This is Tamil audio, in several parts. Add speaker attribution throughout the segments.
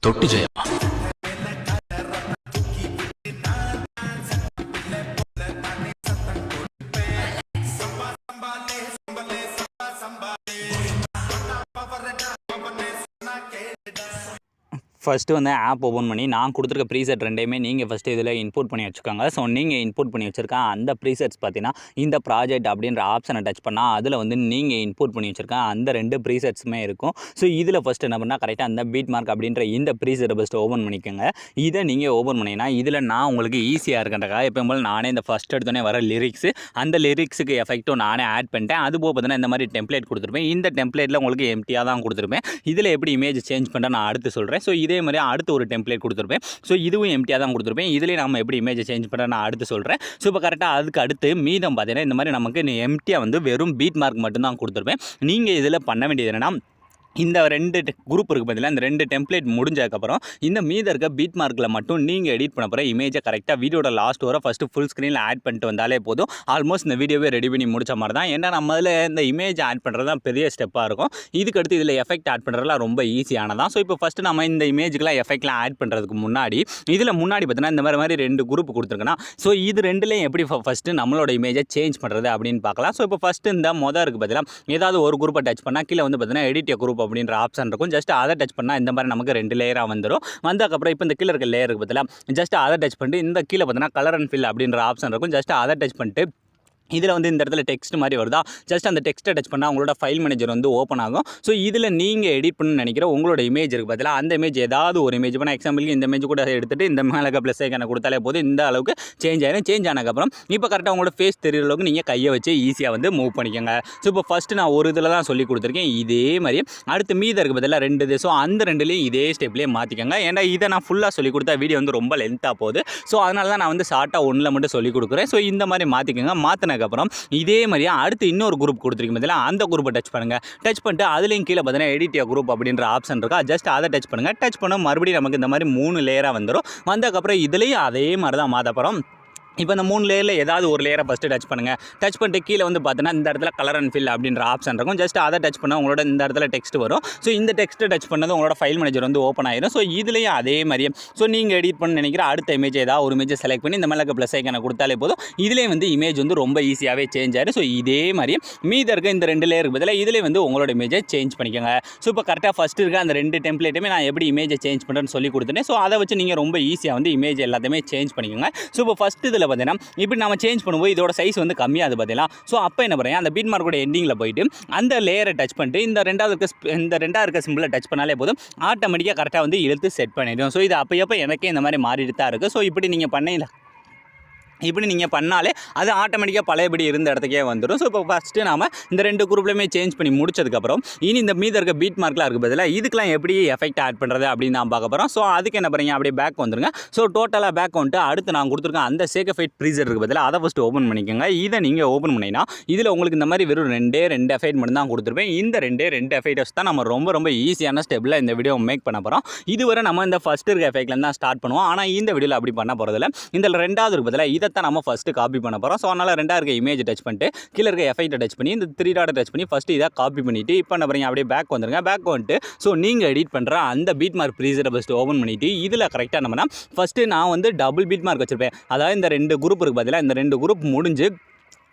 Speaker 1: தொட்டி ஜெயா.
Speaker 2: ஃபஸ்ட்டு வந்து ஆப் ஓப்பன் பண்ணி நான் கொடுத்துருக்க ப்ரீசெட் ரெண்டையுமே நீங்கள் ஃபஸ்ட்டு இதில் இன்புட் பண்ணி வச்சுக்கோங்க. ஸோ நீங்கள் இன்புட் பண்ணி வச்சுருக்க அந்த ப்ரீசெட்ஸ் பார்த்தீங்கன்னா இந்த ப்ராஜெக்ட் அப்படின்ற ஆப்ஷனை டச் பண்ணால் அதில் வந்து நீங்கள் இன்புட் பண்ணி வச்சுருக்க அந்த 2 ப்ரீசெட்ஸுமே இருக்கும். ஸோ இதில் ஃபஸ்ட்டு என்ன பண்ணால் கரெக்டாக அந்த பீட் மார்க் அப்படின்ற இந்த ப்ரீசெட்டை ஃபஸ்ட்டு ஓப்பன் பண்ணிக்கோங்க. இதை நீங்கள் ஓப்பன் பண்ணிங்கன்னா இதில் நான் உங்களுக்கு ஈஸியாக இருக்கின்றக்காக எப்போ போல் நானே இந்த ஃபஸ்ட் எடுத்தோடனே வர லிரிக்ஸு அந்த லிரிக்ஸுக்கு எஃபெக்ட்டும் நானே ஆட் பண்ணிட்டேன். அதுபோக பார்த்தீங்கன்னா இந்த மாதிரி டெம்ப்ளேட் கொடுத்துருப்பேன். இந்த டெம்ப்ளேட்டில் உங்களுக்கு எம்டியாக தான் கொடுத்துருப்பேன். இதில் எப்படி இமேஜ் சேஞ்ச் பண்ணுறேன் நான் அடுத்து சொல்கிறேன். ஸோ இதே மாதிரி அடுத்து ஒரு டெம்ப்ளேட் கொடுத்துருப்பேன். ஸோ இதுவும் எம்டியாக தான் கொடுத்துருப்பேன். இதிலே நம்ம எப்படி இமேஜை சேஞ்ச் பண்ணுறேன் நான் அடுத்து சொல்கிறேன். ஸோ இப்போ கரெக்டாக அதுக்கு அடுத்து மீதம் பார்த்தீங்கன்னா இந்த மாதிரி நமக்கு எம்டியாக வந்து வெறும் பீட் மார்க் மட்டும்தான் கொடுத்துருப்பேன். நீங்கள் இதில் பண்ண வேண்டியது என்னென்னா இந்த 2 குரூப் இருக்குது பார்த்தீங்களா, இந்த 2 டெம்ப்ளேட் முடிஞ்சதுக்கப்புறம் இந்த மீத இருக்க பீட் மார்க்கில் மட்டும் நீங்கள் எடிட் பண்ண போகிற இமேஜை கரெக்டாக வீடியோட லாஸ்ட் வர ஃபஸ்ட்டு ஃபுல் ஸ்க்ரீனில் ஆட் பண்ணிட்டு வந்தாலே போதும். ஆல்மோஸ்ட் இந்த வீடியோவே ரெடி பண்ணி முடிச்ச மாதிரி தான். ஏன்னா நம்ம அதில் இந்த இமேஜ் ஆட் பண்ணுறது தான் பெரிய ஸ்டெப்பாக இருக்கும். இதுக்கடுத்து இதில் எஃபெக்ட் ஆட் பண்ணுறதுலாம் ரொம்ப ஈஸியானதான். ஸோ இப்போ ஃபஸ்ட்டு நம்ம இந்த இமேஜுக்கெலாம் எஃபெக்ட்லாம் ஆட் பண்ணுறதுக்கு முன்னாடி இதில் முன்னாடி பார்த்தீங்கன்னா இந்த மாதிரி 2 குரூப் கொடுத்துருக்கேன்னா ஸோ இது ரெண்டுலேயும் எப்படி ஃபஸ்ட்டு நம்மளோட இமேஜை சேஞ்ச் பண்ணுறது அப்படின்னு பார்க்கலாம். ஸோ இப்போ ஃபஸ்ட்டு இந்த இருக்குது பார்த்தீங்கன்னா ஏதாவது ஒரு குரூப்பை டச் பண்ணால் கீழே வந்து பார்த்தீங்கன்னா எடிட் குரூப் அப்படின்ற ஆப்ஷன் இருக்கும். ஜஸ்ட் அதை டச் பண்ணால் இந்த மாதிரி நமக்கு 2 லேயராக வந்துடும். வந்ததுக்கப்புறம் இப்போ இந்த கீழே இருக்க லேயருக்கு பார்த்தீங்கன்னா ஜஸ்ட் அதை டச் பண்ணிட்டு இந்த கீழே பார்த்தீங்கன்னா கலர் அண்ட் ஃபில் அப்படின்ற ஆப்ஷன் இருக்கும். ஜஸ்ட் அதை டச் பண்ணிட்டு இதில் வந்து இந்த இடத்துல டெக்ஸ்ட் மாதிரி வருதா, ஜஸ்ட் அந்த டெக்ஸ்ட்டை டச் பண்ணால் உங்களோட ஃபைல் மேனேஜர் வந்து ஓப்பன் ஆகும். ஸோ இதில் நீங்கள் எடிட் பண்ணு நினைக்கிற உங்களோட இமேஜ் இருக்குது பார்த்தீங்களா, அந்த இமேஜ் ஏதாவது ஒரு இமேஜ் இப்போ நான் எக்ஸாம்பிளுக்கு இந்த இமேஜ் கூட எடுத்துகிட்டு இந்த மேலே ப்ளஸ் ஐக்கான கொடுத்தாலே போதும் இந்த அளவுக்கு சேஞ்ச் ஆயிடும். சேஞ்ச் ஆனதுக்கப்புறம் இப்போ கரெக்டாக உங்களோட ஃபேஸ் தெரிகிற அளவுக்கு நீங்கள் கையை வச்சு ஈஸியாக வந்து மூவ் பண்ணிக்கோங்க. ஸோ இப்போ ஃபஸ்ட்டு நான் ஒரு இதில் தான் சொல்லி கொடுத்துருக்கேன். இதே மாதிரி அடுத்து மீத இருக்குது பார்த்தீங்களா 2 இது. ஸோ அந்த 2லேயும் இதே ஸ்டெப்லேயே மாற்றிக்கோங்க. ஏன்னா இதை நான் ஃபுல்லாக சொல்லி கொடுத்தா வீடியோ வந்து ரொம்ப லென்த்தாக போகுது. ஸோ அதனால தான் நான் வந்து ஷார்ட்டாக 1ல் மட்டும் சொல்லி கொடுக்குறேன். ஸோ இந்த மாதிரி மாற்றிக்கோங்க. மாற்றினதுக்கப்புறம் இதே மாதிரியா அடுத்து இன்னொரு குரூப் கொடுத்துருக்கீங்க பார்த்தீங்களா, அந்த குரூப்பை டச் பண்ணுங்கள். டச் பண்ணிட்டு அதுலேயும் கீழே பார்த்தீங்கன்னா எடிட் குரூப் அப்படின்ற ஆப்ஷன் இருக்கா, ஜஸ்ட் அதை டச் பண்ணுங்கள். டச் பண்ண மறுபடியும் நமக்கு இந்த மாதிரி 3 லேயராக வந்துடும். வந்ததுக்கப்புறம் இதுலேயும் அதே மாதிரி தான் மாற்ற போகிறோம். இப்போ இந்த 3 லேயரில் ஏதாவது ஒரு லேயரை ஃபஸ்ட்டு டச் பண்ணுங்கள். டச் பண்ணிட்டு கீழே வந்து பார்த்தீங்கன்னா இந்த இடத்துல கலர் அண்ட் ஃபில் அப்படின்ற ஆப்ஷன் இருக்கும். ஜஸ்ட் அதை டச் பண்ணால் உங்களோட இந்த இடத்துல டெக்ஸ்ட் வரும். ஸோ இந்த டெக்ஸ்ட்டை டச் பண்ணது உங்களோட ஃபைல் மேனேஜர் வந்து ஓப்பன் ஆயிடும். ஸோ இதுலேயும் அதே மாதிரியே ஸோ நீங்கள் எடிட் பண்ண நினைக்கிற அடுத்த இமேஜ் ஏதாவது ஒரு இமேஜை செலக்ட் பண்ணி இந்த மேலே ப்ளஸ் ஐக்கான கொடுத்தாலே போதும். இதுலேயும் வந்து இமேஜ் வந்து ரொம்ப ஈஸியாகவே சேஞ்ச் ஆயிடும். ஸோ இதே மாதிரி மீத இருக்க இந்த 2 லேயருக்கு பதிலாக இதிலே வந்து உங்களோட இமேஜை சேஞ்ச் பண்ணிக்கோங்க. ஸோ இப்போ கரெக்டாக ஃபஸ்ட்டு இருக்க அந்த 2 டெம்ப்ளேட்டுமே நான் எப்படி இமேஜை சேஞ்ச் பண்ணுறேன்னு சொல்லி கொடுத்துட்டேன். ஸோ அதை வச்சு நீங்கள் ரொம்ப ஈஸியாக வந்து இமேஜ் எல்லாத்தையுமே சேஞ்ச் பண்ணிக்கோங்க. ஸோ இப்போ ஃபஸ்ட்டு இதில் பார்த்தீங்கன்னா இப்படி நம்ம சேஞ்ச் பண்ணும்போது இதோட சைஸ் வந்து கம்மியாது பார்த்தீங்களா. ஸோ அப்போ என்ன பண்ணுறேன், அந்த பீட் மார்க்கோட எண்டிங்கில் போயிட்டு அந்த லேயரை டச் பண்ணிட்டு இந்த ரெண்டாவது இருக்க சிம்பிளை டச் பண்ணாலே போதும் ஆட்டோமேட்டிக்காக கரெக்டாக வந்து இழுத்து செட் பண்ணிடும். ஸோ இது அப்போ எனக்கே இந்த மாதிரி மாறிட்டு தான் இருக்குது. ஸோ இப்படி நீங்கள் பண்ணாலே அது ஆட்டோமேட்டிக்காக பழையபடி இருந்த இடத்துக்கே வந்துடும். ஸோ இப்போ ஃபஸ்ட்டு நாம் இந்த 2 குரூப்லையுமே சேஞ்ச் பண்ணி முடிச்சதுக்கப்புறம் இனி இந்த மீத இருக்க பீட் மார்க்லாம் இருக்குது பதிலாக இதுக்கெலாம் எப்படி எஃபெக்ட் ஆட் பண்ணுறது அப்படின்னு நான் பார்க்க போகிறோம். ஸோ அதுக்கு என்ன பண்ணுறீங்க, அப்படியே பேக் வந்துருங்க. ஸோ டோட்டலாக பேக் வந்துட்டு அடுத்து நான் கொடுத்துருக்கேன் அந்த சேகஃபைட் ப்ரீசெட் இருக்குது பதிலாக அதை ஃபஸ்ட்டு ஓப்பன் பண்ணிக்கோங்க. இதை நீங்கள் ஓப்பன் பண்ணிங்கன்னா இதில் உங்களுக்கு இந்த மாதிரி வெறும் 2 எஃபெக்ட் மட்டும் தான் கொடுத்துருப்பேன். இந்த 2 எஃபெக்ட்ஸ் தான் நம்ம ரொம்ப ஈஸியான ஸ்டெப்பில் இந்த வீடியோ மேக் பண்ண போகிறோம். இதுவரை நம்ம இந்த ஃபஸ்ட்டு இருக்க எஃபெக்ட்லேருந்து தான் ஸ்டார்ட் பண்ணுவோம். ஆனால் இந்த வீடியோவில் அப்படி பண்ண போகிறதில்ல. இந்த 2வது இருக்கு பதிலாக இதைத்தான் நம்ம ஃபஸ்ட்டு காப்பி பண்ண போகிறோம். ஸோ அதனால் 2 இருக்க இமேஜ் டச் பண்ணிட்டு கீழே இருக்க எஃபெக்ட்டை டச் பண்ணி இந்த 3 டாட்டை டச் பண்ணி ஃபஸ்ட்டு இதை காப்பி பண்ணிவிட்டு இப்போ என்ன பண்ணுறீங்க, அப்படியே பேக் வந்துருங்க. பேக் வந்துட்டு ஸோ நீங்கள் எடிட் பண்ணுற அந்த பீட் மார்க் ப்ரீசெட்டை ஃபஸ்ட்டு ஓப்பன் பண்ணிவிட்டு இதில் கரெக்டாக நம்மனா ஃபஸ்ட்டு நான் வந்து டபுள் பீட் மார்க் வச்சுருப்பேன். அதாவது இந்த 2 குரூப் இருக்குது பதிலாக இந்த 2 குரூப் முடிஞ்சு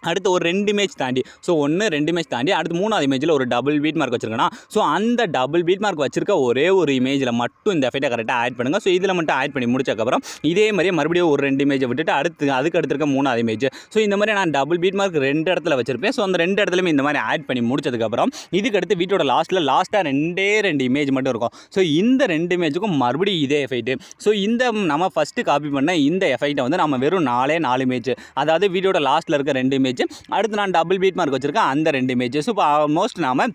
Speaker 2: அடுத்து ஒரு 2 இமேஜ் தாண்டி ஸோ 2 இமேஜ் தாண்டி அடுத்து 3வது இமேஜில் ஒரு டபுள் பீட் மார்க் வச்சுருக்கேன்னா ஸோ அந்த டபுள் பீட் மார்க் வச்சிருக்க ஒரே ஒரு இமேஜில் மட்டும் இந்த எஃபெக்ட்டை கரெக்டாக ஆட் பண்ணுங்கள். ஸோ இதில் மட்டும் ஆட் பண்ணி முடிச்சக்கப்புறம் இதே மாதிரியே மறுபடியும் ஒரு 2 இமேஜை விட்டுட்டு அதுக்கு அடுத்திருக்க 3வது இமேஜ். ஸோ இந்த மாதிரி நான் டபுள் பீட் மார்க் 2 இடத்துல வச்சிருப்பேன். ஸோ அந்த 2 இடத்துலையுமே இந்த மாதிரி ஆட் பண்ணி முடிச்சதுக்கப்புறம் இதுக்கு அடுத்து வீட்டோட லாஸ்ட்டாக 2 இமேஜ் மட்டும் இருக்கும். ஸோ இந்த 2 இமேஜுக்கும் மறுபடியும் இதே எஃபெக்ட்டு. ஸோ இந்த நம்ம ஃபஸ்ட்டு காப்பி பண்ண இந்த எஃபெக்ட்டை வந்து நம்ம வெறும் 4 இமேஜ், அதாவது வீடியோட லாஸ்ட்டில் இருக்க 2 இமேஜ், அடுத்து நான் டபுள் பீட் மார்க் வச்சுருக்கேன் அந்த 2 இமேஜஸ். இப்போ ஆல்மோஸ்ட் நாம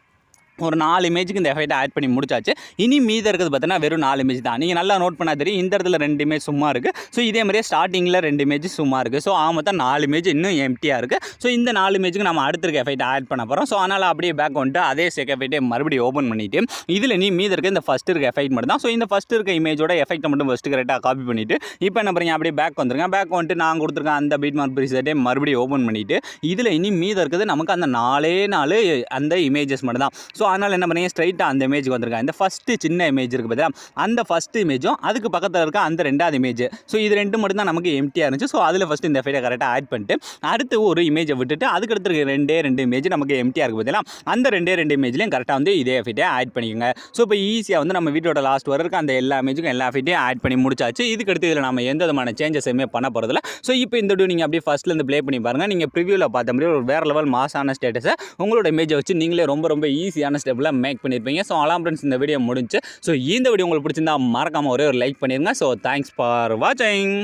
Speaker 2: ஒரு 4 இமேஜுக்கு இந்த எஃபெக்ட்டை ஆட் பண்ணி முடிச்சாச்சு. இனி மீத இருக்கிறது பார்த்தீங்கன்னா வெறும் 4 இமேஜ் தான். நீங்கள் நல்லா நோட் பண்ணால் தெரியும், இந்த இடத்துல 2 இமேஜ் சும்மா இருக்குது. ஸோ இதே மாதிரியே ஸ்டார்டிங்கில் 2 இமேஜ் சும்மா இருக்குது. ஸோ மொத்தம் 4 இமேஜ் இன்னும் எம்டியாக இருக்குது. ஸோ இந்த 4 இமேஜுக்கு நம்ம அடுத்திருக்க எஃபெக்ட்டை ஆட் பண்ண போகிறோம். ஸோ அதனால் அப்படியே பேக் வந்துட்டு அதே எஃபெக்ட்டை மறுபடியும் ஓப்பன் பண்ணிவிட்டு இதில் நீ மீத இருக்க இந்த ஃபஸ்ட்டு இருக்க எஃபெக்ட் மட்டும் தான். ஸோ இந்த ஃபஸ்ட்டு இருக்க இமேஜோட எஃபெக்ட்டை மட்டும் ஃபஸ்ட்டு கரெக்டாக காப்பி பண்ணிவிட்டு இப்போ என்ன பண்ணுறீங்க, அப்படியே பேக் வந்துருங்க. பேக் வந்துட்டு நான் கொடுத்துருக்கேன் அந்த பீட் மார்க் ப்ரீசெட்டை மறுபடியும் ஓப்பன் பண்ணிவிட்டு இதில் இனி மீத இருக்குது நமக்கு அந்த 4 அந்த இமேஜஸ் மட்டும் தான். ஸோ அதனால் என்ன பண்ணீங்க, ஸ்ட்ரைட்டாக அந்த இமேஜுக்கு வந்துருங்க. இந்த ஃபஸ்ட்டு சின்ன இமேஜ் இருக்குது பார்த்தீங்களா, அந்த ஃபஸ்ட்டு இமேஜும் அதுக்கு பக்கத்தில் இருக்க அந்த 2வது இமேஜ். ஸோ இது 2 மட்டும் தான் நமக்கு எம்டியாக இருந்துச்சு. ஸோ அதில் ஃபஸ்ட்டு இந்த எஃபெக்ட்டை கரெக்டாக ஆட் பண்ணிட்டு அடுத்து ஒரு இமேஜை விட்டுட்டு அதுக்கடுத்து இருக்க 2 இமேஜ் நமக்கு எம்டியாக இருக்குது பார்த்தீங்களா, அந்த 2 இமேஜ்லையும் கரெக்டாக வந்து இதே எஃபெக்ட்டை ஆட் பண்ணிக்கோங்க. ஸோ இப்போ ஈஸியாக வந்து நம்ம வீட்டோட லாஸ்ட் வர இருக்க அந்த எல்லா இமேஜுக்கும் எல்லா எஃபெக்ட்டையும் ஆட் பண்ணி முடிச்சாச்சு. இதுக்கடுத்து இதில் நம்ம எந்த விதமான சேஞ்சஸ் எதுவுமே பண்ண போகிறதில்ல. ஸோ இப்போ இந்த வீடியோ நீங்கள் அப்படியே ஃபஸ்ட்லேருந்து ப்ளே பண்ணி பாருங்கள். நீங்கள் ப்ரிவியூவில் பார்த்த மாதிரி ஒரு வேறு லெவல் மாசான ஸ்டேட்டஸை உங்களோட இமேஜை வச்சு நீங்களே ரொம்ப ஈஸியான ஸ்டெப்பில் மேக் பண்ணியிருப்பீங்க. ஸோ அலாம் ஃப்ரெண்ட்ஸ், இந்த வீடியோ முடிஞ்சு. ஸோ இந்த வீடியோ உங்களுக்கு பிடிச்சிருந்தா மறக்காமல் ஒரே ஒரு லைக் பண்ணிடுங்க. ஸோ தேங்க்ஸ் ஃபார் வாட்சிங்.